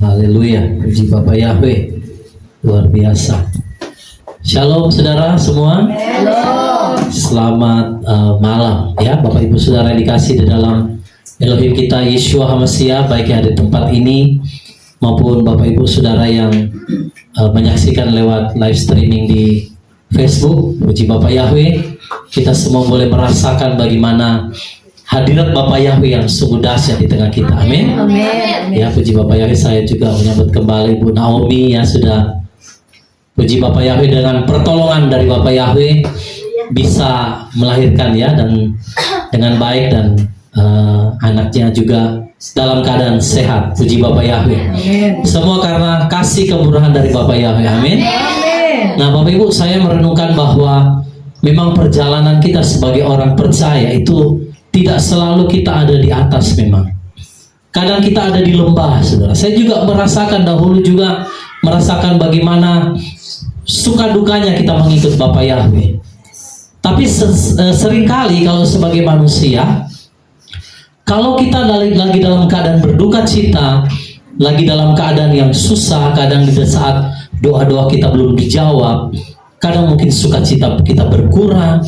Haleluya, puji Bapak Yahweh, luar biasa. Shalom saudara semua. Halo. Selamat malam ya Bapak Ibu Saudara yang dikasih di dalam Elohim kita Yeshua HaMashiach, baik yang ada di tempat ini maupun Bapak Ibu Saudara yang menyaksikan lewat live streaming di Facebook. Puji Bapak Yahweh, kita semua boleh merasakan bagaimana hadirat Bapak Yahweh yang sungguh dahsyat di tengah kita. Amin. Amin. Ya, puji Bapak Yahweh, saya juga menyambut kembali Bu Naomi yang sudah, puji Bapak Yahweh, dengan pertolongan dari Bapak Yahweh bisa melahirkan ya, dan dengan baik, dan anaknya juga dalam keadaan sehat. Puji Bapak Yahweh. Amin. Semua karena kasih kemurahan dari Bapak Yahweh. Amin. Amin. Nah, Bapak Ibu, saya merenungkan bahwa memang perjalanan kita sebagai orang percaya itu tidak selalu kita ada di atas memang. Kadang kita ada di lembah, saudara. Saya juga merasakan dahulu juga merasakan bagaimana suka dukanya kita mengikut Bapak Yahweh. Tapi seringkali kalau sebagai manusia, kalau kita lagi dalam keadaan berduka cita, lagi dalam keadaan yang susah, kadang di saat doa-doa kita belum dijawab, kadang mungkin sukacita kita berkurang,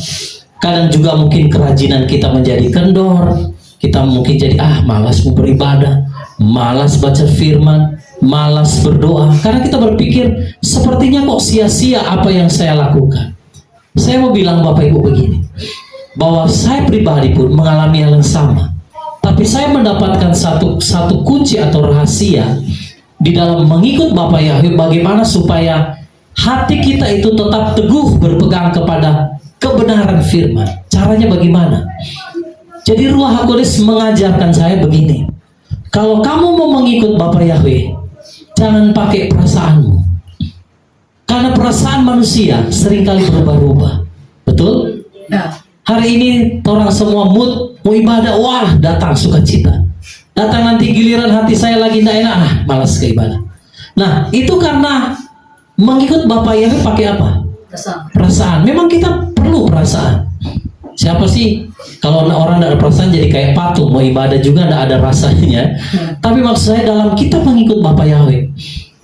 kadang juga mungkin kerajinan kita menjadi kendor, kita mungkin jadi malas mau beribadah, malas baca firman, malas berdoa, karena kita berpikir sepertinya kok sia-sia apa yang saya lakukan. Saya mau bilang Bapak Ibu begini, bahwa saya pribadi pun mengalami hal yang sama, tapi saya mendapatkan satu kunci atau rahasia di dalam mengikut Bapak Yahweh, bagaimana supaya hati kita itu tetap teguh berpegang kepada kebenaran firman. Caranya bagaimana? Jadi Ruach HaKodes mengajarkan saya begini, kalau kamu mau mengikut Bapak Yahweh, jangan pakai perasaanmu, karena perasaan manusia seringkali berubah-ubah. Betul? Ya. Hari ini orang semua mood mau ibadah, wah datang sukacita. Datang nanti giliran hati saya lagi tidak enak, malas ke ibadah. Nah, itu karena mengikut Bapak Yahweh pakai apa? Perasaan. Memang kita perlu perasaan. Siapa sih kalau orang tidak ada perasaan jadi kayak patung, mau ibadah juga tidak ada rasanya. Tapi maksud saya dalam kita mengikut Bapak Yahweh,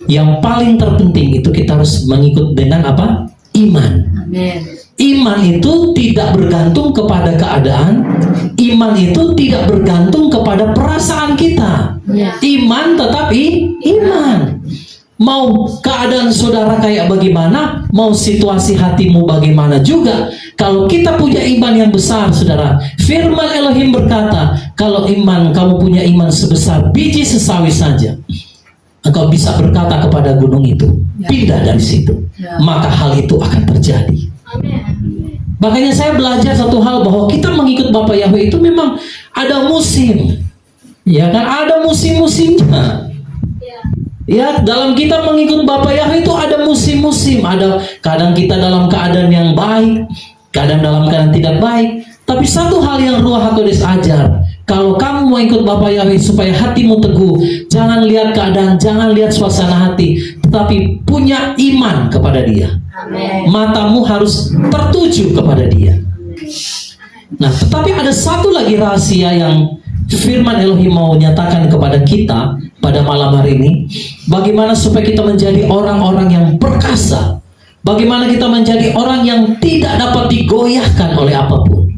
yang paling terpenting itu kita harus mengikut dengan apa? Iman. Amin. Iman itu tidak bergantung kepada keadaan. Iman itu tidak bergantung kepada perasaan kita. Ya. Iman tetapi iman. Mau keadaan saudara kayak bagaimana, mau situasi hatimu bagaimana juga, kalau kita punya iman yang besar, saudara, firman Elohim berkata, kalau kamu punya iman sebesar biji sesawi saja, engkau bisa berkata kepada gunung itu, pindah dari situ, maka hal itu akan terjadi. Makanya saya belajar satu hal, bahwa kita mengikut Bapak Yahweh itu memang ada musim, ya kan, ada musim-musimnya. Ya, dalam kita mengikut Bapak Yahweh itu ada musim-musim. Ada kadang kita dalam keadaan yang baik, kadang dalam keadaan tidak baik. Tapi satu hal yang Ruach HaKodes ajar, kalau kamu mau ikut Bapak Yahweh supaya hatimu teguh, jangan lihat keadaan, jangan lihat suasana hati, tetapi punya iman kepada Dia. Amin. Matamu harus tertuju kepada Dia. Nah, tetapi ada satu lagi rahasia yang firman Elohim mau nyatakan kepada kita pada malam hari ini, bagaimana supaya kita menjadi orang-orang yang perkasa, bagaimana kita menjadi orang yang tidak dapat digoyahkan oleh apapun.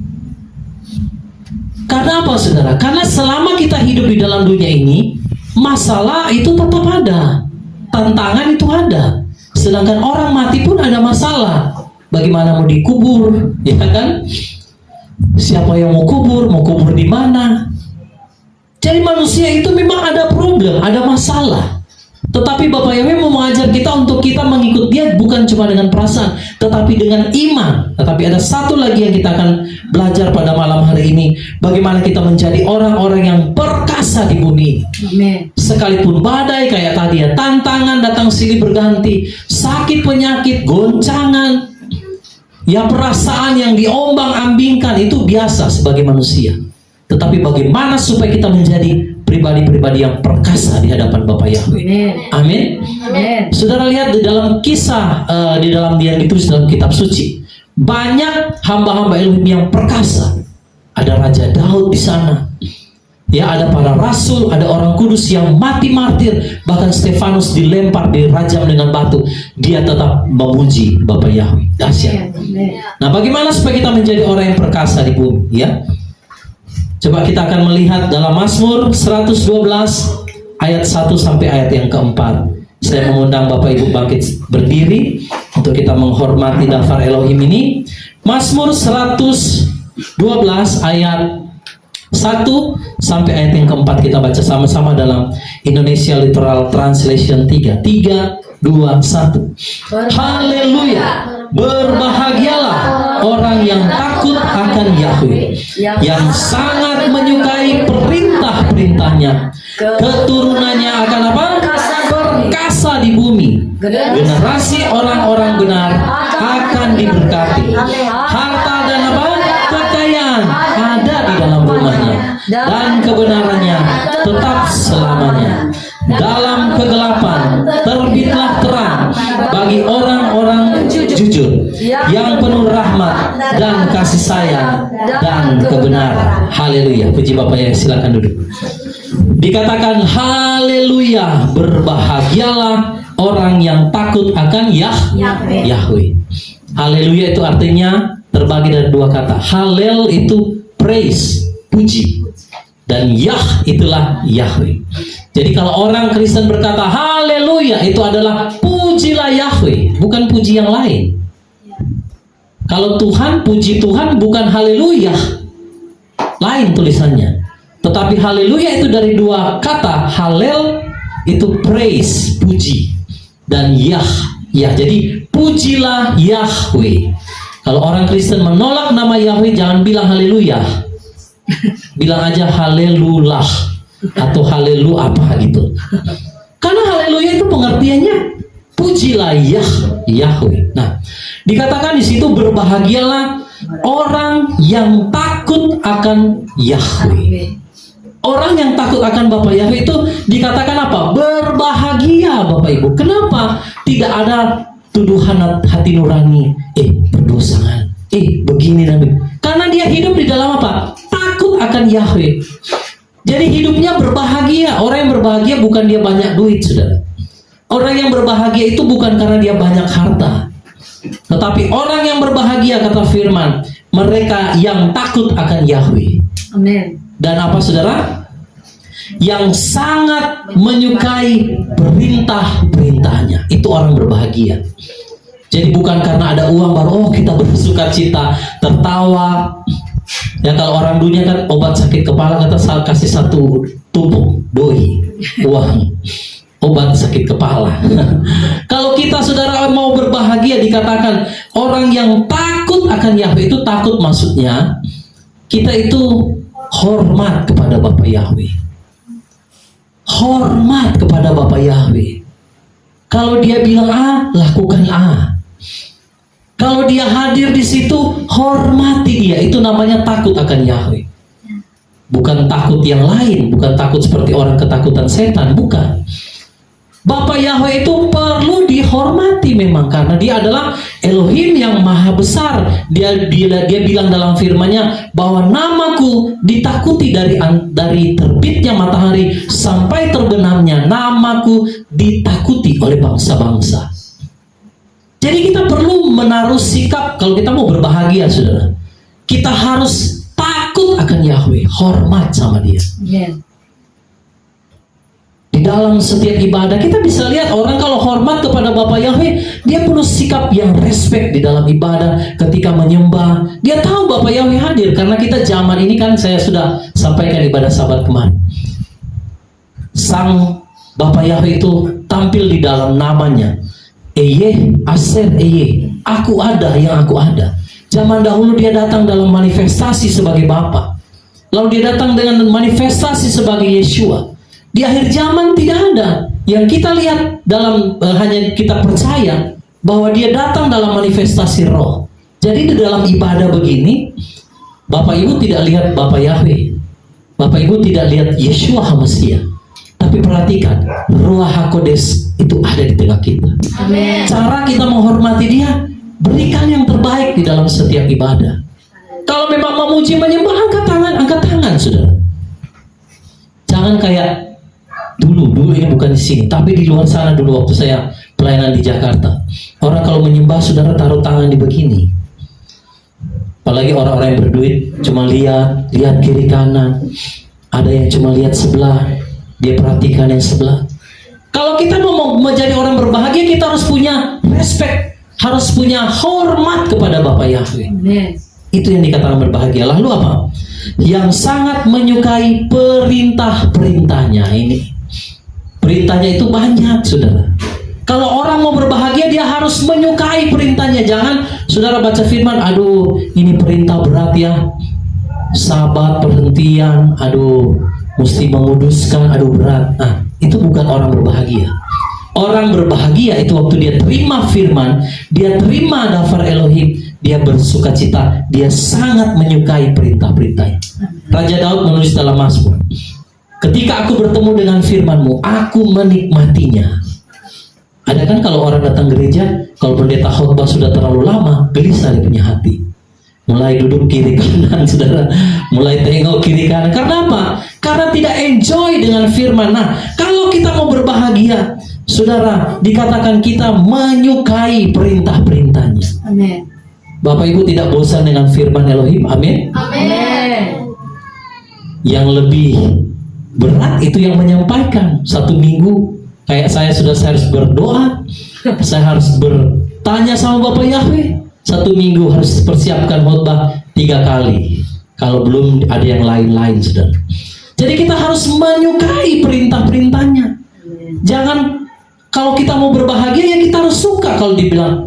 Karena apa, saudara? Karena selama kita hidup di dalam dunia ini, masalah itu tetap ada, tantangan itu ada. Sedangkan orang mati pun ada masalah. Bagaimana mau dikubur, ya kan? Siapa yang mau kubur di mana? Jadi manusia itu memang ada problem, ada masalah. Tetapi Bapak Yahweh mau mengajar kita untuk kita mengikut Dia bukan cuma dengan perasaan, tetapi dengan iman. Tetapi ada satu lagi yang kita akan belajar pada malam hari ini, bagaimana kita menjadi orang-orang yang perkasa di bumi. Amin. Sekalipun badai kayak tadi ya, tantangan datang silih berganti, sakit penyakit, goncangan, ya perasaan yang diombang-ambingkan itu biasa sebagai manusia. Tetapi bagaimana supaya kita menjadi pribadi-pribadi yang perkasa di hadapan Bapak Yahweh. Amin. Amin. Saudara lihat di dalam kisah, di dalam yang ditulis dalam kitab suci, banyak hamba-hamba Elohim yang perkasa. Ada Raja Daud di sana, Ya, ada para rasul, ada orang kudus yang mati martir. Bahkan Stefanus dilempar, dirajam dengan batu. Dia tetap memuji Bapa Yahweh. Dahsyat. Amin. Nah, bagaimana supaya kita menjadi orang yang perkasa di bumi? Ya, coba kita akan melihat dalam Mazmur 112 ayat 1 sampai ayat yang keempat. Saya mengundang Bapak Ibu bangkit berdiri untuk kita menghormati daftar Elohim ini. Mazmur 112 ayat 1 sampai ayat yang keempat, kita baca sama-sama dalam Indonesia Literal Translation 3, 2, 1. Haleluya, berbahagialah orang yang takut akan Yahweh, yang sangat menyukai perintah-perintahnya. Keturunannya akan apa? Perkasa di bumi. Generasi orang-orang benar akan diberkati. Harta dan apa? Kekayaan ada di dalam rumahnya, dan kebenarannya tetap selamanya. Dalam kegelapan terbitlah terang bagi orang-orang jujur, yang penuh rahmat dan kasih sayang dan kebenaran. Haleluya. Puji Bapak ya, silakan duduk. Dikatakan haleluya, berbahagialah orang yang takut akan Yahweh. Haleluya itu artinya terbagi dari dua kata. Halel itu praise, puji, dan Yah itulah Yahweh. Jadi kalau orang Kristen berkata haleluya, itu adalah pujilah Yahweh, bukan puji yang lain. Kalau Tuhan, puji Tuhan, bukan haleluya, lain tulisannya. Tetapi haleluya itu dari dua kata. Halel itu praise, puji, dan Yah. Jadi pujilah Yahweh. Kalau orang Kristen menolak nama Yahweh, jangan bilang haleluya. Bilang aja halelulah atau halelu apa gitu. Karena haleluya itu pengertiannya pujilah Yahweh. Nah, dikatakan di situ berbahagialah orang yang takut akan Yahweh. Orang yang takut akan Bapak Yahweh itu dikatakan apa? Berbahagia, Bapak Ibu. Kenapa? Tidak ada tuduhan hati nurani, berdosaan, begini dan begini. Karena dia hidup di dalam apa? Takut akan Yahweh. Jadi hidupnya berbahagia. Orang yang berbahagia bukan dia banyak duit, saudara. Orang yang berbahagia itu bukan karena dia banyak harta. Tetapi orang yang berbahagia, kata firman, mereka yang takut akan Yahweh. Amin. Dan apa, saudara? Yang sangat menyukai perintah-perintahnya. Itu orang berbahagia. Jadi bukan karena ada uang baru kita bersuka cita, tertawa. Ya, kalau orang dunia kan obat sakit kepala, kata kasih satu tumpuk doi uang obat sakit kepala. Kalau kita, saudara, mau berbahagia, dikatakan orang yang takut akan Yahweh. Itu takut maksudnya kita itu hormat kepada Bapa Yahweh. Hormat kepada Bapa Yahweh. Kalau dia bilang A, lakukan A. Kalau dia hadir di situ, hormati dia. Itu namanya takut akan Yahweh. Bukan takut yang lain, bukan takut seperti orang ketakutan setan, bukan. Bapa Yahweh itu perlu dihormati memang, karena dia adalah Elohim yang maha besar. Dia bilang dalam firman-Nya bahwa namaku ditakuti dari terbitnya matahari sampai terbenamnya. Namaku ditakuti oleh bangsa-bangsa. Jadi kita perlu menaruh sikap kalau kita mau berbahagia, saudara. Kita harus takut akan Yahweh, hormat sama dia. Amen. Di dalam setiap ibadah kita bisa lihat orang kalau hormat kepada Bapa Yahweh, dia penuh sikap yang respect di dalam ibadah. Ketika menyembah, dia tahu Bapa Yahweh hadir. Karena kita zaman ini kan, saya sudah sampaikan ibadah Sabat kemarin, Sang Bapa Yahweh itu tampil di dalam namanya. Eye, Aser, Eye, aku ada yang aku ada. Zaman dahulu dia datang dalam manifestasi sebagai Bapa. Lalu dia datang dengan manifestasi sebagai Yeshua. Di akhir zaman tidak ada. Yang kita lihat dalam hanya kita percaya bahwa dia datang dalam manifestasi roh. Jadi di dalam ibadah begini, Bapak Ibu tidak lihat Bapa Yahweh. Bapak Ibu tidak lihat Yeshua HaMashiach. Tapi perhatikan, Ruach HaKodes itu ada di tengah kita. Amen. Cara kita menghormati dia, berikan yang terbaik di dalam setiap ibadah. Kalau memang memuji menyembah, angkat tangan, saudara. Jangan kayak dulu ini bukan di sini, tapi di luar sana dulu waktu saya pelayanan di Jakarta. Orang kalau menyembah saudara taruh tangan di begini. Apalagi orang-orang yang berduit cuma lihat kiri kanan. Ada yang cuma lihat sebelah, dia perhatikan yang sebelah. Kalau kita mau menjadi orang berbahagia, kita harus punya respect, harus punya hormat kepada Bapa Yahweh. Amen. Itu yang dikatakan berbahagia. Lalu apa? Yang sangat menyukai perintah-perintahnya. Ini perintahnya itu banyak, saudara. Kalau orang mau berbahagia, dia harus menyukai perintahnya. Jangan saudara baca firman, aduh ini perintah berat ya, sabat, perhentian, aduh mesti menguduskan, aduh berat. Nah, itu bukan orang berbahagia. Orang berbahagia itu waktu dia terima firman, dia terima daftar Elohim, dia bersuka cita, dia sangat menyukai perintah-perintahnya. Raja Daud menulis dalam Mazmur, ketika aku bertemu dengan firman-Mu, aku menikmatinya. Ada kan kalau orang datang gereja, kalau pendeta khotbah sudah terlalu lama, gelisah dia punya hati. Mulai duduk kiri kanan, saudara. Mulai tengok kiri kanan. Karena apa? Karena tidak enjoy dengan firman. Nah, kalau kita mau berbahagia, saudara, dikatakan kita menyukai perintah-perintahnya. Amin. Bapak Ibu tidak bosan dengan firman Elohim. Amin. Amin. Yang lebih berat itu yang menyampaikan. Satu minggu kayak saya harus berdoa, saya harus bertanya sama Bapak Yahweh. Satu minggu harus persiapkan khotbah 3 kali. Kalau belum ada yang lain-lain, saudara. Jadi kita harus menyukai perintah-perintahnya. Jangan kalau kita mau berbahagia ya kita harus suka. Kalau dibilang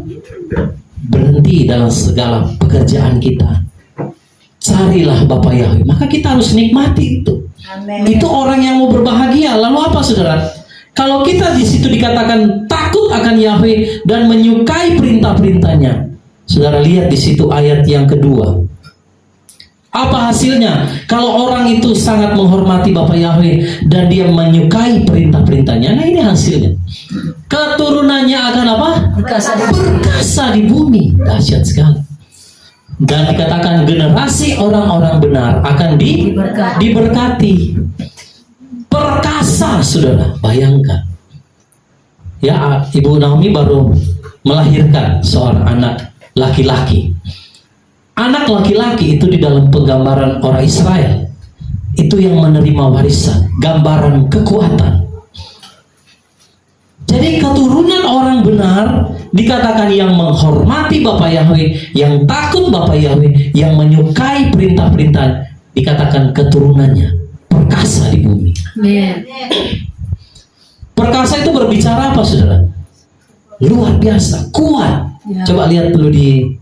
berhenti dalam segala pekerjaan kita, carilah Bapak Yahweh, maka kita harus nikmati itu. Amin. Itu orang yang mau berbahagia. Lalu apa, saudara? Kalau kita di situ dikatakan takut akan Yahweh dan menyukai perintah-perintahnya, saudara lihat di situ ayat yang kedua. Apa hasilnya? Kalau orang itu sangat menghormati Bapa Yahweh dan dia menyukai perintah-perintahnya, nah ini hasilnya. Keturunannya akan apa? Berkasa di bumi. Dahsyat sekali. Dan dikatakan generasi orang-orang benar akan diberkati. Perkasa, saudara. Bayangkan. Ya, Ibu Naomi baru melahirkan seorang anak laki-laki. Anak laki-laki itu di dalam penggambaran orang Israel itu yang menerima warisan, gambaran kekuatan. Jadi keturunan orang benar dikatakan yang menghormati Bapa Yahweh, yang takut Bapa Yahweh, yang menyukai perintah-perintah, dikatakan keturunannya perkasa di bumi. Amin. Perkasa itu berbicara apa, saudara? Luar biasa, kuat. Ya. Coba lihat dulu di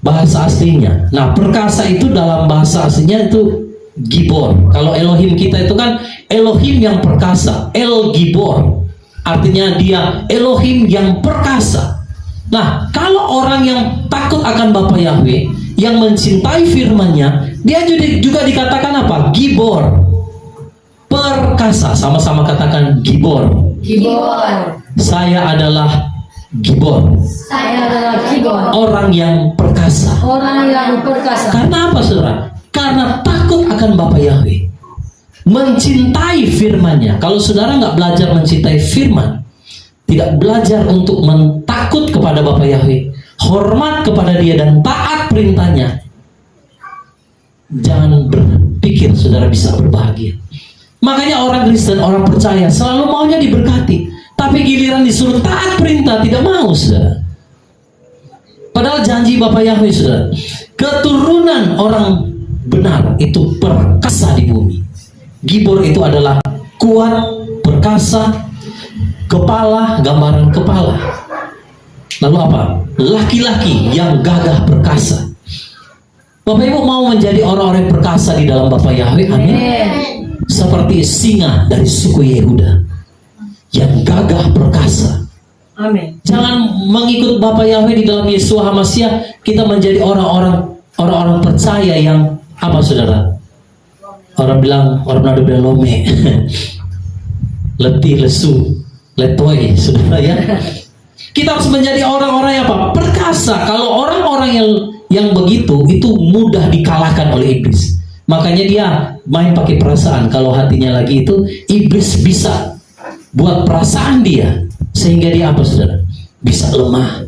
bahasa aslinya. Nah, perkasa itu dalam bahasa aslinya itu Gibor. Kalau Elohim kita itu kan Elohim yang perkasa, El Gibor. Artinya dia Elohim yang perkasa. Nah, kalau orang yang takut akan Bapa Yahweh, yang mencintai firman-Nya, dia juga dikatakan apa? Gibor. Perkasa, sama-sama katakan Gibor. Gibor. Saya adalah Gibor. Saya adalah Gibor. Orang yang perkasa. Orang yang perkasa. Karena apa, saudara? Karena takut akan Bapa Yahweh, mencintai firman-Nya. Kalau saudara nggak belajar mencintai firman, tidak belajar untuk mentakut kepada Bapa Yahweh, hormat kepada Dia dan taat perintahnya, jangan berpikir saudara bisa berbahagia. Makanya orang Kristen, orang percaya selalu maunya diberkati, tapi giliran disuruh taat perintah tidak mau, saudara. Padahal janji Bapa Yahweh, saudara, keturunan orang benar itu perkasa di bumi. Gibor itu adalah kuat, perkasa, kepala, gambaran kepala. Lalu apa? Laki-laki yang gagah perkasa. Bapak Ibu mau menjadi orang-orang perkasa di dalam Bapa Yahweh, amin. Seperti singa dari suku Yehuda yang gagah perkasa. Amin. Jangan mengikut Bapa Yahweh di dalam Yesua HaMasyiah, kita menjadi orang-orang percaya yang apa, saudara? Orang Manado bilang lome, letih, lesu, letoy, saudara ya. Kita harus menjadi orang-orang yang apa? Perkasa. Kalau orang-orang yang begitu itu mudah dikalahkan oleh iblis. Makanya dia main pakai perasaan. Kalau hatinya lagi itu, iblis bisa buat perasaan dia sehingga dia apa saudara? Bisa lemah.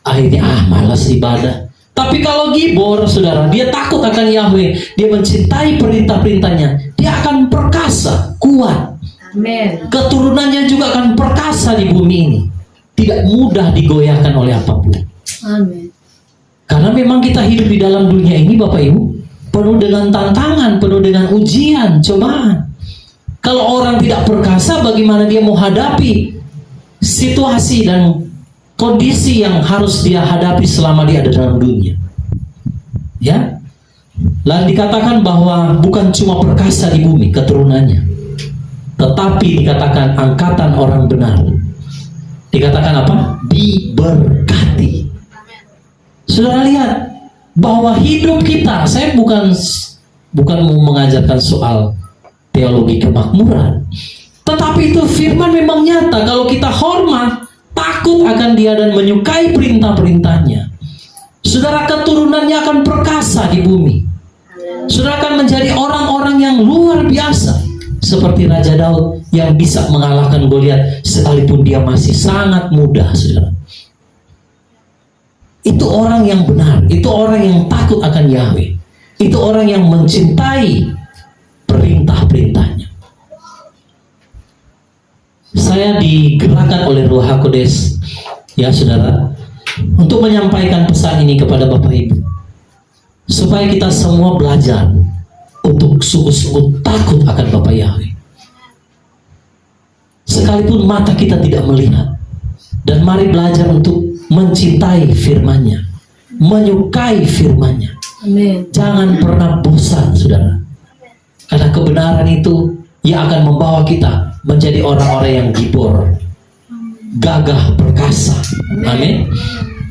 Akhirnya malas ibadah. Tapi kalau gibor saudara, dia takut akan Yahweh, dia mencintai perintah-perintahnya, dia akan perkasa, kuat. Amin. Keturunannya juga akan perkasa di bumi ini. Tidak mudah digoyahkan oleh apapun. Amin. Karena memang kita hidup di dalam dunia ini Bapak Ibu, penuh dengan tantangan, penuh dengan ujian, cobaan. Kalau orang tidak perkasa, bagaimana dia mau hadapi situasi dan kondisi yang harus dia hadapi selama dia ada dalam dunia? Ya, lalu dikatakan bahwa bukan cuma perkasa di bumi keturunannya, tetapi dikatakan angkatan orang benar. Dikatakan apa? Diberkati. Saudara lihat bahwa hidup kita, saya bukan mau mengajarkan soal teologi kemakmuran, tetapi itu firman memang nyata. Kalau kita hormat, takut akan dia dan menyukai perintah-perintahnya, saudara, keturunannya akan perkasa di bumi. Saudara akan menjadi orang-orang yang luar biasa, seperti Raja Daud yang bisa mengalahkan Goliat sekalipun dia masih sangat muda, saudara. Itu orang yang benar, itu orang yang takut akan Yahweh, itu orang yang mencintai perintah-perintahnya. Saya digerakkan oleh Ruh HaKudes, ya saudara, untuk menyampaikan pesan ini kepada Bapak Ibu, supaya kita semua belajar untuk sungguh-sungguh takut akan Bapa Yahweh. Sekalipun mata kita tidak melihat, dan mari belajar untuk mencintai firman-Nya, menyukai firman-Nya. Amin. Jangan pernah bosan, saudara. Karena kebenaran itu yang akan membawa kita menjadi orang-orang yang gibor, gagah perkasa. Amin.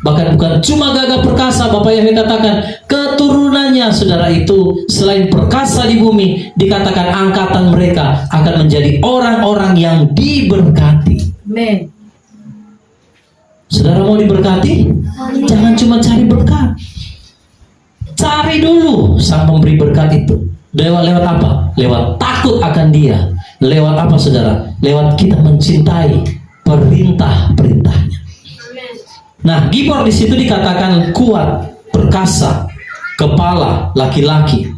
Bahkan bukan cuma gagah perkasa, Bapak Yahweh katakan keturunannya, saudara, itu selain perkasa di bumi, dikatakan angkatan mereka akan menjadi orang-orang yang diberkati. Amin. Saudara mau diberkati? Jangan cuma cari berkat. Cari dulu sang pemberi berkat itu. Lewat apa? Lewat takut akan dia. Lewat apa, saudara? Lewat kita mencintai perintah-perintahnya. Nah, gibor di situ dikatakan kuat, perkasa, kepala, laki-laki.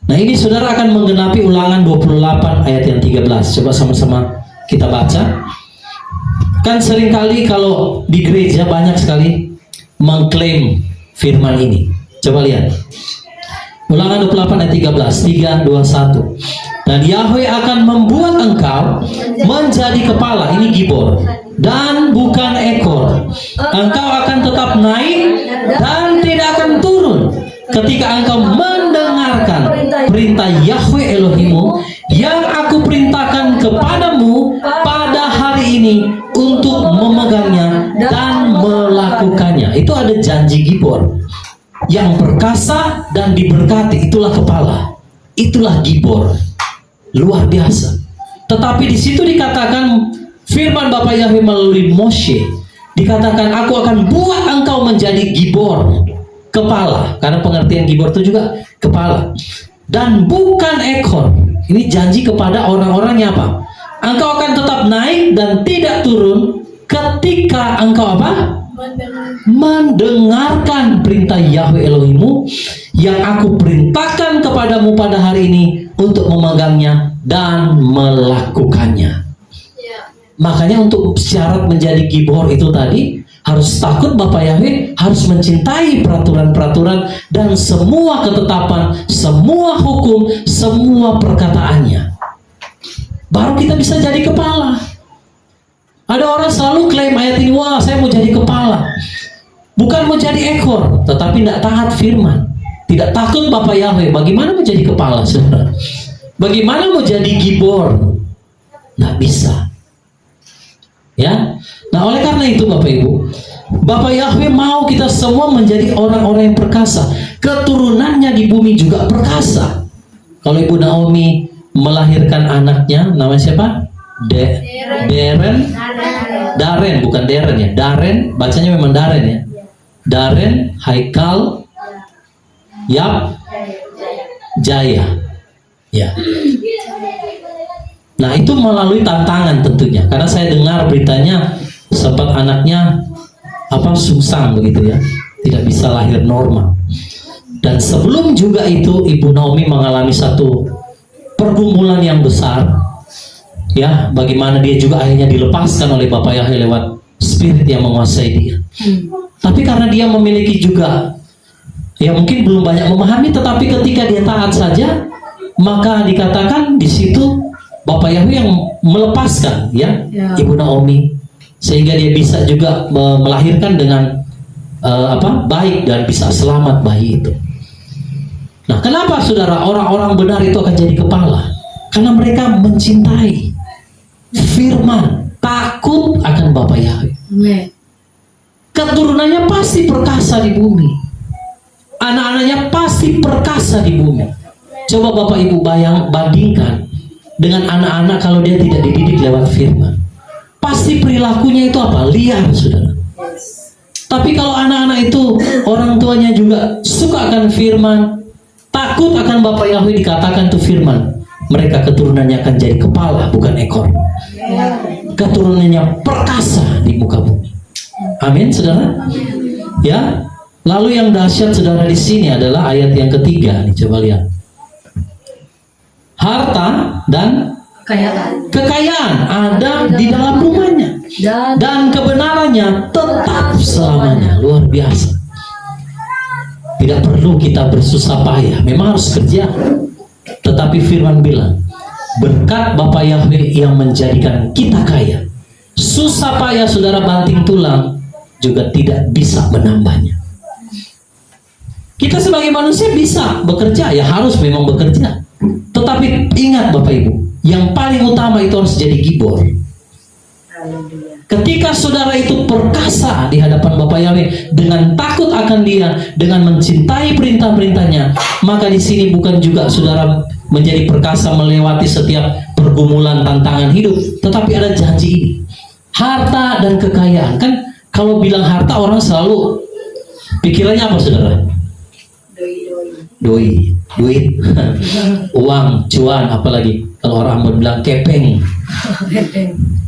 Nah, ini saudara akan menggenapi Ulangan 28 ayat yang 13. Coba sama-sama kita baca. Kan seringkali kalau di gereja banyak sekali mengklaim firman ini. Coba lihat. Ulangan 28 ayat 13, 3, 2, 1. Dan Yahweh akan membuat engkau menjadi kepala, ini gibor, dan bukan ekor. Engkau akan tetap naik dan tidak akan turun ketika engkau mendengarkan perintah Yahweh Elohimmu yang aku perintahkan kepadamu pada hari ini untuk memegangnya dan melakukannya. Itu ada janji gibor. Yang perkasa dan diberkati, itulah kepala, itulah gibor, luar biasa. Tetapi di situ dikatakan firman Bapa Yahweh melalui Moshe, dikatakan aku akan buat engkau menjadi gibor, kepala, karena pengertian gibor itu juga kepala, dan bukan ekor. Ini janji kepada orang-orangnya apa? Engkau akan tetap naik dan tidak turun ketika engkau apa? Mendengarkan perintah Yahweh Elohimmu yang aku perintahkan kepadamu pada hari ini untuk memegangnya dan melakukannya. Makanya untuk syarat menjadi gibor itu tadi harus takut Bapa Yahweh, harus mencintai peraturan-peraturan dan semua ketetapan, semua hukum, semua perkataannya. Baru kita bisa jadi kepala. Ada orang selalu klaim ayat ini, wah saya mau jadi kepala. Bukan mau jadi ekor, tetapi tidak taat firman. Tidak takut Bapa Yahweh. Bagaimana mau jadi kepala, saudara? Bagaimana mau jadi gibor? Tidak bisa. Ya. Nah, oleh karena itu Bapak Ibu, Bapa Yahweh mau kita semua menjadi orang-orang yang perkasa. Keturunannya di bumi juga perkasa. Kalau Ibu Naomi melahirkan anaknya, namanya siapa? Daren, bukan Daren ya. Daren, bacanya memang Daren ya. Daren, Haikal, Yap, jaya. Ya. Nah, itu melalui tantangan tentunya. Karena saya dengar beritanya sempat anaknya sungsang begitu ya. Tidak bisa lahir normal. Dan sebelum juga itu Ibu Naomi mengalami satu pergumulan yang besar. Ya, bagaimana dia juga akhirnya dilepaskan oleh Bapak Yahweh lewat spirit yang menguasai dia. Tapi karena dia memiliki juga, ya mungkin belum banyak memahami, tetapi ketika dia taat saja, maka dikatakan di situ Bapak Yahweh yang melepaskan ya Ibu Naomi, sehingga dia bisa juga melahirkan dengan baik dan bisa selamat bayi itu. Nah, kenapa saudara orang-orang benar itu akan jadi kepala? Karena mereka mencintai firman, takut akan Bapak Yahweh. Amin. Keturunannya pasti perkasa di bumi. Anak-anaknya pasti perkasa di bumi. Coba Bapak Ibu bandingkan dengan anak-anak kalau dia tidak dididik lewat firman. Pasti perilakunya itu liar, saudara. Tapi kalau anak-anak itu orang tuanya juga suka akan firman, takut akan Bapak Yahweh, dikatakan tuh firman, mereka keturunannya akan jadi kepala bukan ekor. Keturunannya perkasa di muka bumi. Amin, saudara. Ya. Lalu yang dahsyat saudara di sini adalah ayat yang ketiga. Nih, coba lihat. Harta dan kekayaan ada di dalam rumahnya, dan kebenarannya tetap selamanya. Luar biasa. Tidak perlu kita bersusah payah, memang harus kerja. Tetapi firman bilang, berkat Bapak Yahweh yang menjadikan kita kaya, susah payah saudara banting tulang juga tidak bisa menambahnya. Kita sebagai manusia bisa bekerja, ya harus memang bekerja. Tetapi ingat Bapak Ibu, yang paling utama itu harus jadi gibor. Ketika saudara itu perkasa di hadapan Bapak Yahweh dengan takut akan Dia, dengan mencintai perintah-perintahnya, maka di sini bukan juga saudara menjadi perkasa melewati setiap pergumulan tantangan hidup, tetapi ada janji ini, harta dan kekayaan. Kan kalau bilang harta orang selalu pikirannya apa saudara? Doi, duit, uang, cuan, apalagi kalau orang Ambon bilang kepeng.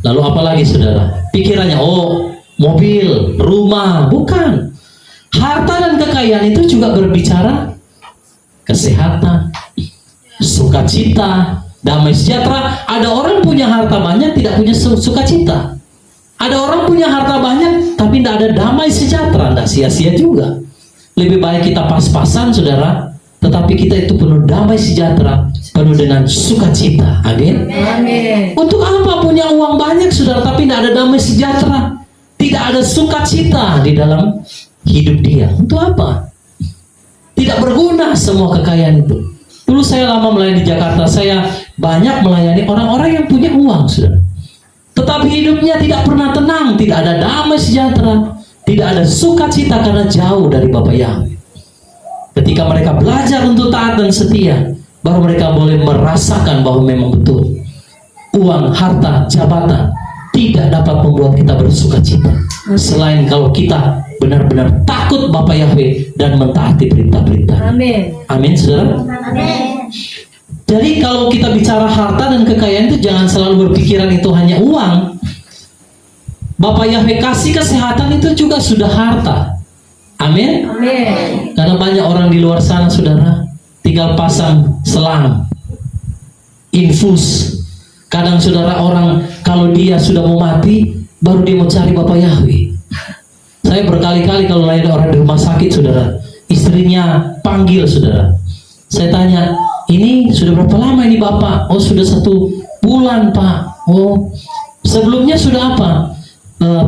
Lalu apalagi saudara? Pikirannya mobil, rumah, bukan. Harta dan kekayaan itu juga berbicara kesehatan, sukacita, damai sejahtera. Ada orang punya harta banyak tidak punya sukacita. Ada orang punya harta banyak tapi tidak ada damai sejahtera, tidak sia-sia juga. Lebih baik kita pas-pasan saudara, tetapi kita itu penuh damai sejahtera, penuh dengan sukacita. Amin. Amin. Untuk apa punya uang banyak saudara tapi tidak ada damai sejahtera, tidak ada sukacita di dalam hidup dia? Untuk apa? Tidak berguna semua kekayaan itu. Dulu saya lama melayani di Jakarta, saya banyak melayani orang-orang yang punya uang saudara, tetapi hidupnya tidak pernah tenang, tidak ada damai sejahtera, tidak ada sukacita karena jauh dari Bapak Yahweh. Ketika mereka belajar untuk taat dan setia, baru mereka boleh merasakan bahwa memang betul uang, harta, jabatan tidak dapat membuat kita bersukacita selain kalau kita benar-benar takut Bapak Yahweh dan mentaati perintah-perintah. Amin. Amin, saudara. Amin. Jadi kalau kita bicara harta dan kekayaan itu jangan selalu berpikiran itu hanya uang. Bapak Yahweh kasih kesehatan itu juga sudah harta. Amin. Amin. Karena banyak orang di luar sana saudara tinggal pasang selang, infus. Kadang saudara orang kalau dia sudah mau mati baru dia mau cari Bapak Yahweh. Saya berkali-kali kalau lain orang di rumah sakit saudara, istrinya panggil saudara. Saya tanya, ini sudah berapa lama ini Bapak? Oh sudah 1 bulan Pak. Oh sebelumnya sudah apa?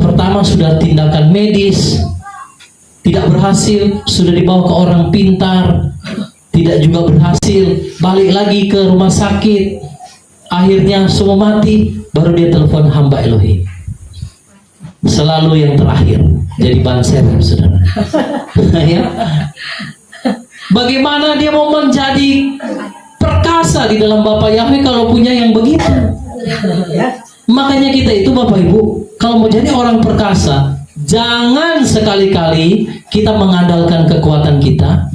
Pertama sudah tindakan medis, tidak berhasil, sudah dibawa ke orang pintar, tidak juga berhasil, balik lagi ke rumah sakit, akhirnya semua mati, baru dia telepon hamba Elohim. Selalu yang terakhir, jadi ban serep saudara. Ya. Bagaimana dia mau menjadi perkasa di dalam Bapak Yahweh kalau punya yang begitu? Makanya kita itu Bapak Ibu, kalau mau jadi orang perkasa, jangan sekali-kali kita mengandalkan kekuatan kita.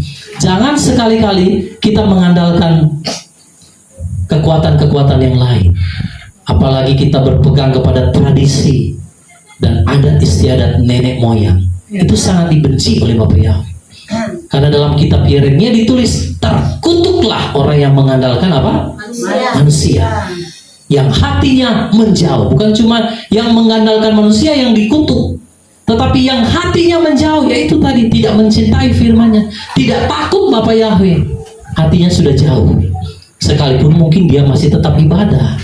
Jangan sekali-kali kita mengandalkan kekuatan-kekuatan yang lain. Apalagi kita berpegang kepada tradisi dan adat istiadat nenek moyang. Itu sangat dibenci oleh Bapak Yahweh. Karena dalam kitab Yeremia ditulis, terkutuklah orang yang mengandalkan apa? Manusia. Yang hatinya menjauh. Bukan cuma yang mengandalkan manusia yang dikutuk, tetapi yang hatinya menjauh, yaitu tadi tidak mencintai firman-Nya, tidak takut Bapak Yahweh. Hatinya sudah jauh. Sekalipun mungkin dia masih tetap ibadah,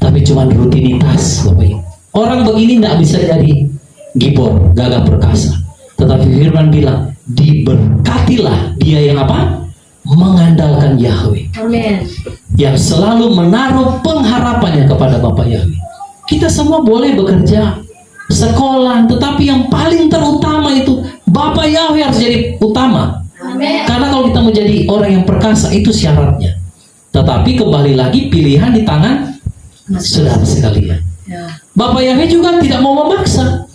tapi cuma rutinitas, Bapak Ibu. Orang begini tidak bisa jadi gibor, gagah perkasa. Tetapi firman bilang, diberkatilah dia yang apa? Mengandalkan Yahweh. Amin. Yang selalu menaruh pengharapannya kepada Bapak Yahweh. Kita semua boleh bekerja, sekolah, tetapi yang paling terutama itu Bapak Yahweh harus jadi utama. Amin. Karena kalau kita mau jadi orang yang perkasa, itu syaratnya. Tetapi kembali lagi pilihan di tangan saudara sekalian. Ya. Bapak Yahweh juga tidak mau memaksa.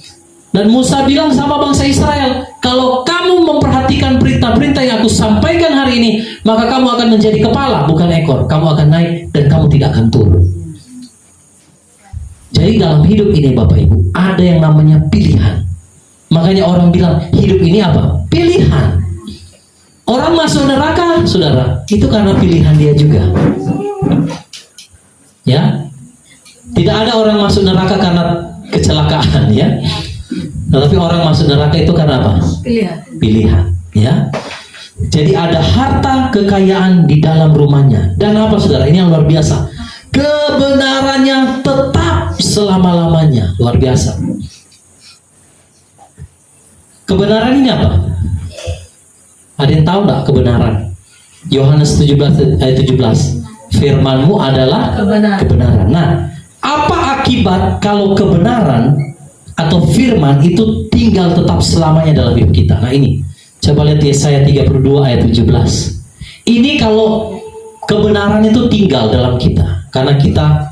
Dan Musa bilang sama bangsa Israel, kalau kamu memperhatikan perintah-perintah yang aku sampaikan hari ini, maka kamu akan menjadi kepala, bukan ekor. Kamu akan naik dan kamu tidak akan turun. Jadi dalam hidup ini Bapak Ibu, ada yang namanya pilihan. Makanya orang bilang, hidup ini apa? Pilihan. Orang masuk neraka, saudara, itu karena pilihan dia juga. Ya, tidak ada orang masuk neraka karena kecelakaan, ya. Tetapi orang masuk neraka itu karena apa? Pilihan. Pilihan, ya. Jadi ada harta kekayaan di dalam rumahnya. Dan apa saudara? Ini yang luar biasa. Kebenarannya tetap selama-lamanya. Luar biasa. Kebenaran ini apa? Ada yang tahu nggak kebenaran? Yohanes 17 ayat 17. Firman-Mu adalah kebenaran. Nah, apa akibat kalau kebenaran atau firman itu tinggal tetap selamanya dalam hidup kita? Nah ini, coba lihat Yesaya 32 ayat 17. Ini kalau kebenaran itu tinggal dalam kita, karena kita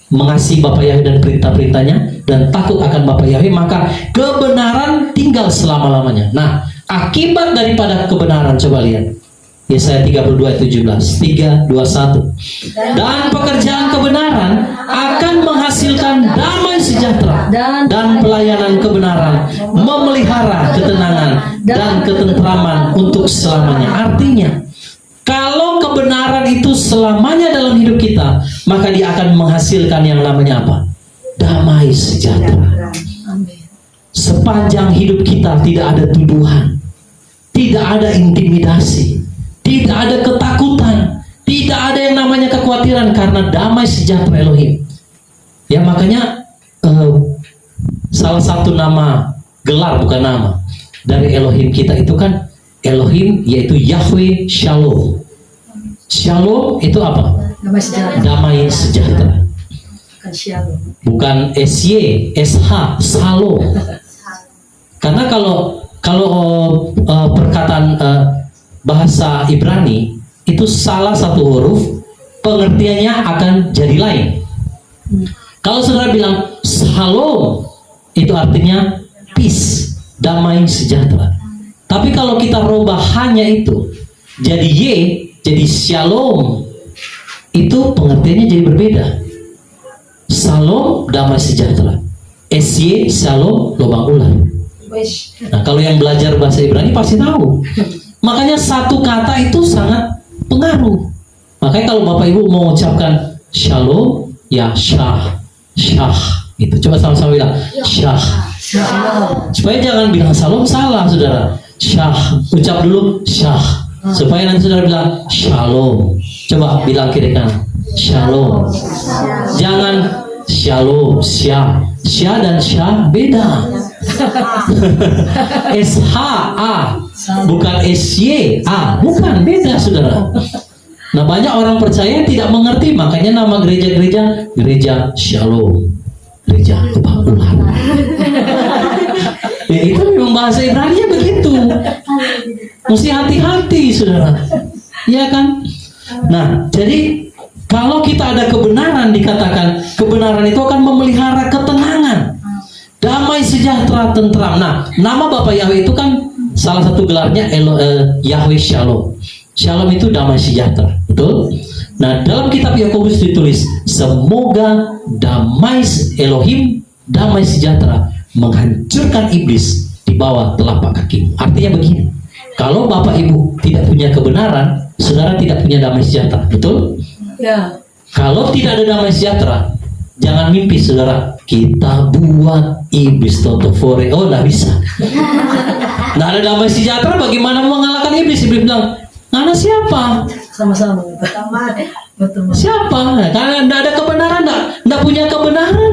mengasihi Bapak Yahweh dan perintah-perintahnya, dan takut akan Bapak Yahweh, maka kebenaran tinggal selama-lamanya. Nah, akibat daripada kebenaran, coba lihat Yesaya 32 ayat 17, 3, 2, 1. Dan pekerjaan kebenaran akan menghasilkan damai sejahtera dan pelayanan kebenaran, memelihara ketenangan dan ketentraman untuk selamanya. Artinya, kalau kebenaran itu selamanya dalam hidup kita, maka dia akan menghasilkan yang namanya apa? Damai sejahtera. Sepanjang hidup kita tidak ada tuduhan, tidak ada intimidasi, tidak ada ketakutan, tidak ada yang namanya kekhawatiran, karena damai sejahtera Elohim. Ya makanya salah satu nama, gelar bukan nama, dari Elohim kita itu kan Elohim, yaitu Yahweh Shalom. Shalom itu apa? Damai sejahtera. Damai sejahtera. Bukan shalom. Bukan SY, SH, Shalom. Karena kalau perkataan bahasa Ibrani itu salah satu huruf, pengertiannya akan jadi lain. Kalau saudara bilang Shalom, itu artinya peace, damai sejahtera. Tapi kalau kita rubah hanya itu jadi Y, jadi Shalom, itu pengertiannya jadi berbeda. Shalom, damai sejahtera. SY, Shalom, lubang ular. Nah, kalau yang belajar bahasa Ibrani pasti tahu. Makanya satu kata itu sangat pengaruh. Makanya kalau Bapak Ibu mau ucapkan Shalom, ya Syah, Syah. Itu coba sama-sama bilang Syah. Supaya jangan bilang Shalom salah, saudara. Syah, ucap dulu Syah. Supaya nanti saudara bilang Shalom. Coba bilang kiri kanan Shalom. Jangan Shalom, Syah. Syah dan Syah beda. SHA bukan SYA, bukan, beda saudara. Nah banyak orang percaya tidak mengerti, makanya nama gereja-gereja Gereja Shalom, Gereja Lubang Ular. Ya itu memang bahasa Ibrani begitu. Mesti hati-hati saudara, ya kan? Nah jadi kalau kita ada kebenaran, dikatakan kebenaran itu akan memelihara ketenangan, damai sejahtera, tentram. Nah, nama Bapak Yahweh itu kan salah satu gelarnya Yahweh Shalom. Shalom itu damai sejahtera, betul? Nah, dalam kitab Yakobus ditulis, semoga damai Elohim, damai sejahtera menghancurkan iblis di bawah telapak kakimu. Artinya begini, kalau Bapak Ibu tidak punya kebenaran, saudara tidak punya damai sejahtera, betul? Ya. Kalau tidak ada damai sejahtera, jangan mimpi saudara, kita buat iblis totofore. Oh, nggak bisa. Nggak ada damai sejahtera, bagaimana mengalahkan iblis? Iblis bilang, "Ngana siapa? Sama-sama. Betul. Siapa?" Nah, karena nggak ada kebenaran, nggak punya kebenaran.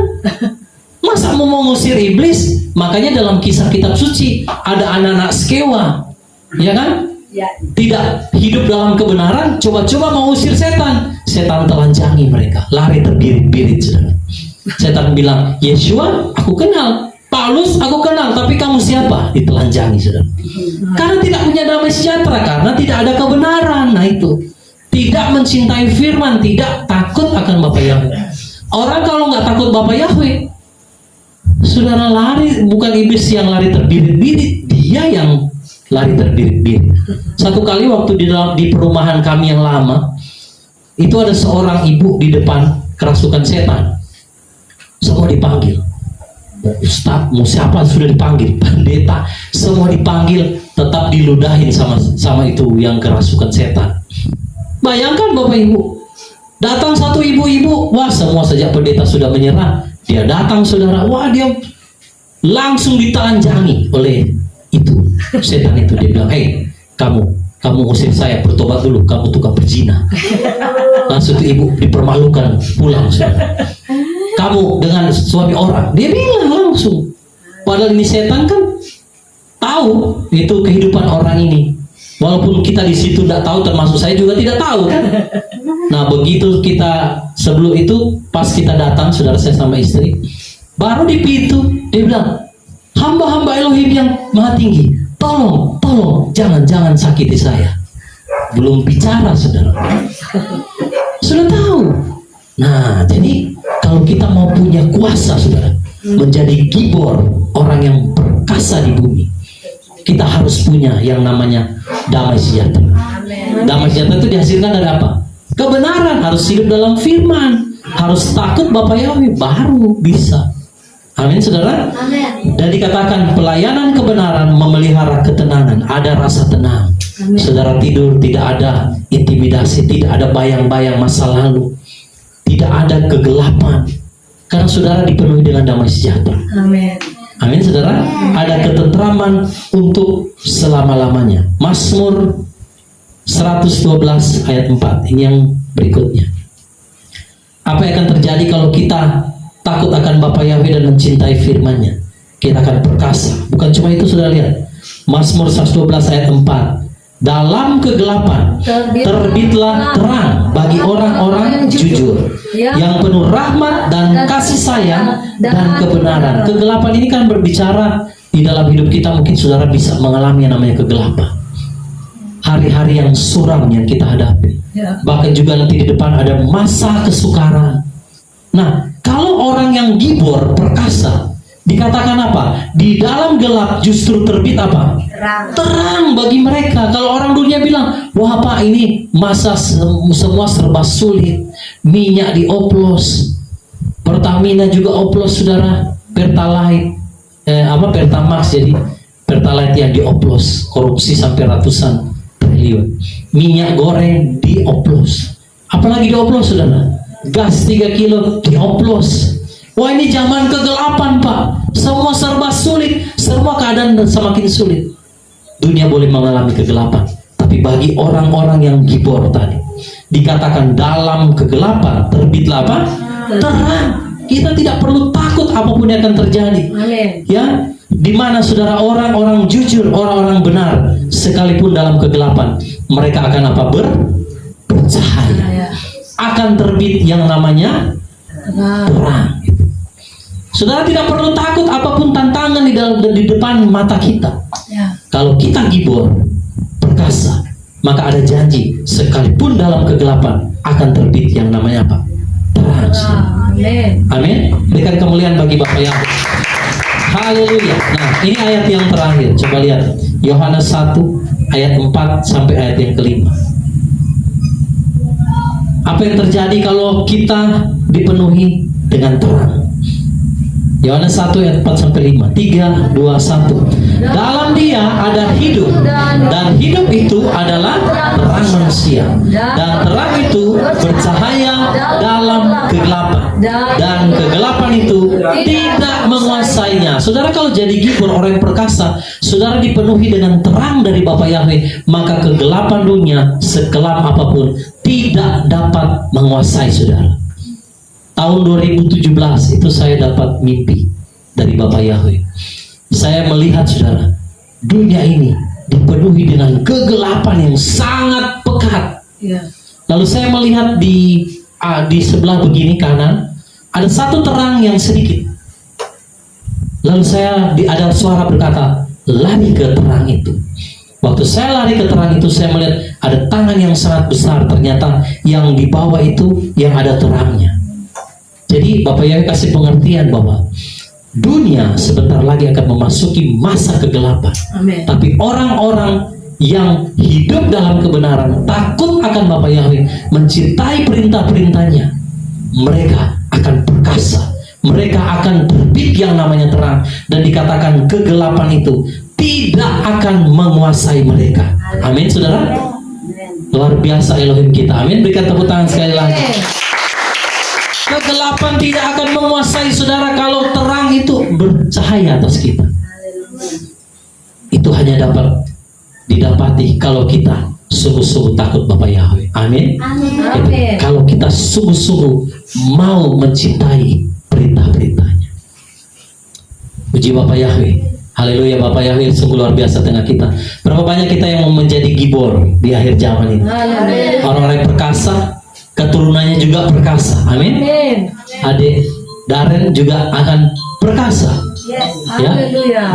Masa mau mengusir iblis? Makanya dalam kisah kitab suci ada anak-anak Skewa, ya kan? Ya. Tidak hidup dalam kebenaran, coba-coba mengusir setan. Setan telanjangi mereka, lari terbirit-birit, saudara. Setan bilang, Yeshua, aku kenal. Paulus, aku kenal. Tapi kamu siapa? Ditelanjangi, saudara. Karena tidak punya damai sejahtera, karena tidak ada kebenaran. Nah itu, tidak mencintai firman, tidak takut akan Bapa Yahweh. Orang kalau nggak takut Bapa Yahweh, saudara lari, bukan iblis yang lari terbirit-birit, dia yang lari terbirit-birit. Satu kali waktu di perumahan kami yang lama, itu ada seorang ibu di depan kerasukan setan. Semua dipanggil. Ustaz, mau siapa sudah dipanggil? Pendeta, semua dipanggil, tetap diludahin sama itu yang kerasukan setan. Bayangkan Bapak Ibu, datang satu ibu-ibu, wah semua sejak pendeta sudah menyerah, dia datang saudara, wah dia langsung ditelanjangi oleh itu setan itu. Dia bilang, "Hei, kamu usir saya, bertobat dulu, kamu tukang berzina." Langsung itu ibu dipermalukan, pulang saudara. "Kamu dengan suami orang," dia bilang langsung. Padahal ini setan kan tahu itu kehidupan orang ini. Walaupun kita di situ tidak tahu, termasuk saya juga tidak tahu kan. Nah begitu kita sebelum itu, pas kita datang, saudara, saya sama istri, baru di pintu dia bilang, "Hamba-hamba Elohim yang maha tinggi, tolong, jangan sakiti saya." Belum bicara saudara, sudah tahu. Nah jadi kalau kita mau punya kuasa saudara, menjadi gibor, orang yang perkasa di bumi, kita harus punya yang namanya damai sejahtera. Damai sejahtera itu dihasilkan dari apa? Kebenaran, harus hidup dalam firman, harus takut Bapa Yahweh, baru bisa. Amin saudara. Amin. Dan dikatakan pelayanan kebenaran memelihara ketenangan, ada rasa tenang. Amin. Saudara tidur, tidak ada intimidasi, tidak ada bayang-bayang masa lalu, tidak ada kegelapan, karena saudara dipenuhi dengan damai sejahtera. Amin. Amin saudara. Ada ketentraman untuk selama-lamanya. Mazmur 112 ayat 4. Ini yang berikutnya. Apa yang akan terjadi kalau kita takut akan Bapa Yahweh dan mencintai firman-Nya? Kita akan perkasa. Bukan cuma itu, sudah lihat. Mazmur 112 ayat 4. Dalam kegelapan terbitlah terang bagi orang-orang jujur, yang penuh rahmat dan kasih sayang dan kebenaran. Kegelapan ini kan berbicara di dalam hidup kita. Mungkin saudara bisa mengalami yang namanya kegelapan, hari-hari yang suram yang kita hadapi. Bahkan juga nanti di depan ada masa kesukaran. Nah, kalau orang yang gibor, perkasa, dikatakan apa? Di dalam gelap justru terbit apa? Terang bagi mereka. Kalau orang dunia bilang, wah Pak, ini masa semua serba sulit, minyak dioplos, Pertamina juga oplos saudara, Pertalite, Pertamax, jadi Pertalite yang dioplos, korupsi sampai ratusan triliun. Minyak goreng dioplos, apalagi dioplos saudara, gas 3 kilo dioplos. Wah, ini zaman kegelapan Pak, semua serba sulit, semua keadaan semakin sulit. Dunia boleh mengalami kegelapan, tapi bagi orang-orang yang gibor tadi, dikatakan dalam kegelapan terbitlah apa? Terang. Kita tidak perlu takut apapun yang akan terjadi. Amin. Ya, di mana saudara orang-orang jujur, orang-orang benar, sekalipun dalam kegelapan, mereka akan apa? Bercahaya. Akan terbit yang namanya terang. Saudara tidak perlu takut apapun tantangan di depan mata kita. Kalau kita gibor, perkasa, maka ada janji, sekalipun dalam kegelapan akan terbit yang namanya apa? Terang. Amin. Amin. Berikan kemuliaan bagi Bapa Yahweh. Haleluya. Nah, ini ayat yang terakhir. Coba lihat. Yohanes 1 ayat 4 sampai ayat yang kelima. Apa yang terjadi kalau kita dipenuhi dengan terang? Yohanes 1 ayat 4 sampai 5. 3, 2, 1. Dalam Dia ada hidup, dan hidup itu adalah terang manusia. Dan terang itu bercahaya dalam kegelapan, dan kegelapan itu tidak menguasainya. Saudara, kalau jadi gibor, orang yang perkasa, saudara dipenuhi dengan terang dari Bapa Yahweh, maka kegelapan dunia sekelam apapun tidak dapat menguasai saudara. Tahun 2017 itu saya dapat mimpi dari Bapa Yahweh. Saya melihat saudara, dunia ini dipenuhi dengan kegelapan yang sangat pekat. Ya. Lalu saya melihat di sebelah begini kanan ada satu terang yang sedikit. Lalu ada suara berkata, lari ke terang itu. Waktu saya lari ke terang itu, saya melihat ada tangan yang sangat besar. Ternyata yang di bawah itu yang ada terangnya. Jadi Bapak Yahweh kasih pengertian bahwa dunia sebentar lagi akan memasuki masa kegelapan. Amin. Tapi orang-orang yang hidup dalam kebenaran, takut akan Bapa Yahweh, mencintai perintah-perintahnya, mereka akan perkasa. Mereka akan terbit yang namanya terang. Dan dikatakan kegelapan itu tidak akan menguasai mereka. Amin, saudara. Luar biasa Elohim kita. Amin. Berikan tepuk tangan sekali lagi. Kegelapan tidak akan menguasai saudara kalau terang itu bercahaya atas kita. Itu hanya dapat didapati kalau kita sungguh-sungguh takut Bapa Yahweh. Amin. Itu, kalau kita sungguh-sungguh mau mencintai perintah-perintahnya. Puji Bapa Yahweh. Haleluya, Bapa Yahweh sungguh luar biasa tengah kita. Berapa banyak kita yang mau menjadi gibor di akhir zaman ini. Orang-orang yang perkasa, keturunannya juga perkasa. Amin. Adik Darren juga akan perkasa. Ya.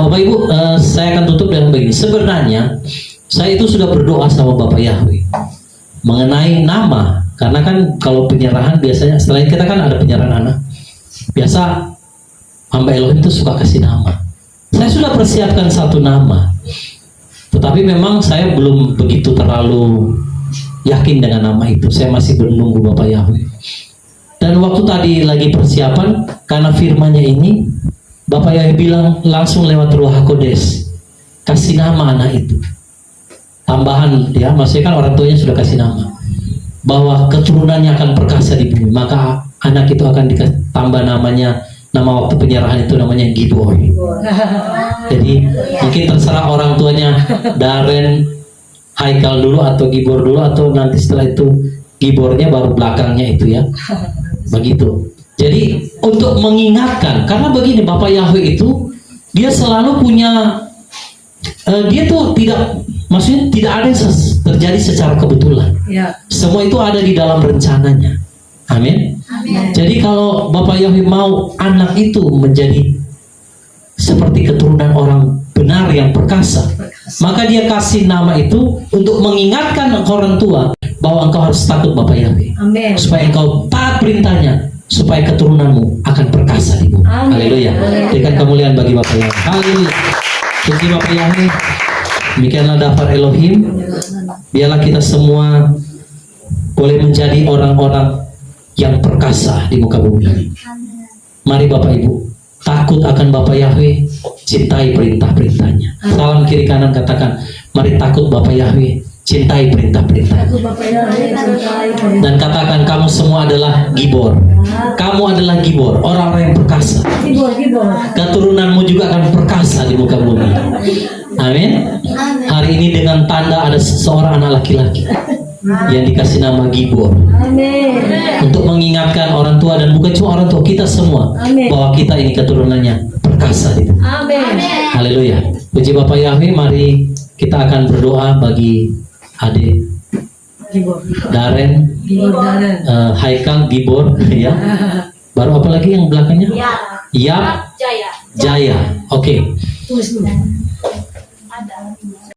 Bapak Ibu, saya akan tutup dengan begini. Sebenarnya saya itu sudah berdoa sama Bapak Yahweh mengenai nama. Karena kan kalau penyerahan biasanya selain kita kan ada penyerahan anak, biasa hamba Elohim itu suka kasih nama. Saya sudah persiapkan satu nama, tetapi memang saya belum begitu terlalu yakin dengan nama itu. Saya masih menunggu Bapak Yahweh. Dan waktu tadi lagi persiapan, karena firman-Nya ini, Bapak Yahweh bilang langsung lewat Ruach HaKodes, kasih nama anak itu. Tambahan, ya, maksudnya kan orang tuanya sudah kasih nama, bahwa keturunannya akan perkasa di bumi. Maka anak itu akan ditambah namanya, nama waktu penyerahan itu namanya Gibor. Jadi mungkin terserah orang tuanya Darren Haikal dulu atau Gibor dulu, atau nanti setelah itu Gibornya baru belakangnya itu, ya. Begitu. Jadi untuk mengingatkan, karena begini, Bapak Yahweh itu dia selalu punya dia tuh tidak, maksudnya tidak ada yang terjadi secara kebetulan. Ya. Semua itu ada di dalam rencananya. Amin. Jadi kalau Bapak Yahweh mau anak itu menjadi seperti keturunan orang benar yang perkasa, maka dia kasih nama itu untuk mengingatkan orang tua bahwa engkau harus takut Bapak Yahweh. Amin. Supaya engkau taat perintahnya, supaya keturunanmu akan perkasa di bumi. Haleluya. Berikan kemuliaan bagi Bapak Yahweh. Haleluya. Puji Bapak Yahweh. Demikianlah daftar Elohim. Biarlah kita semua boleh menjadi orang-orang yang perkasa di muka bumi ini. Mari Bapak Ibu, takut akan Bapak Yahweh, cintai perintah-perintahnya. Salam kiri kanan, katakan, mari takut Bapak Yahweh, cintai perintah-perintahnya. Dan katakan, kamu semua adalah gibor. Kamu adalah gibor, orang-orang yang perkasa. Keturunanmu juga akan perkasa di muka bumi. Amin. Hari ini dengan tanda ada seorang anak laki-laki yang dikasih nama Gibor. Amin. Untuk mengingatkan orang tua, dan bukan cuma orang tua, kita semua, bahwa kita ini keturunannya perkasa gitu. Amin. Haleluya. Puji Bapak Yahweh. Mari kita akan berdoa bagi adik Darren, Haikal, Gibor, ya. Baru apa lagi yang belakangnya? Yap, Jaya. Oke.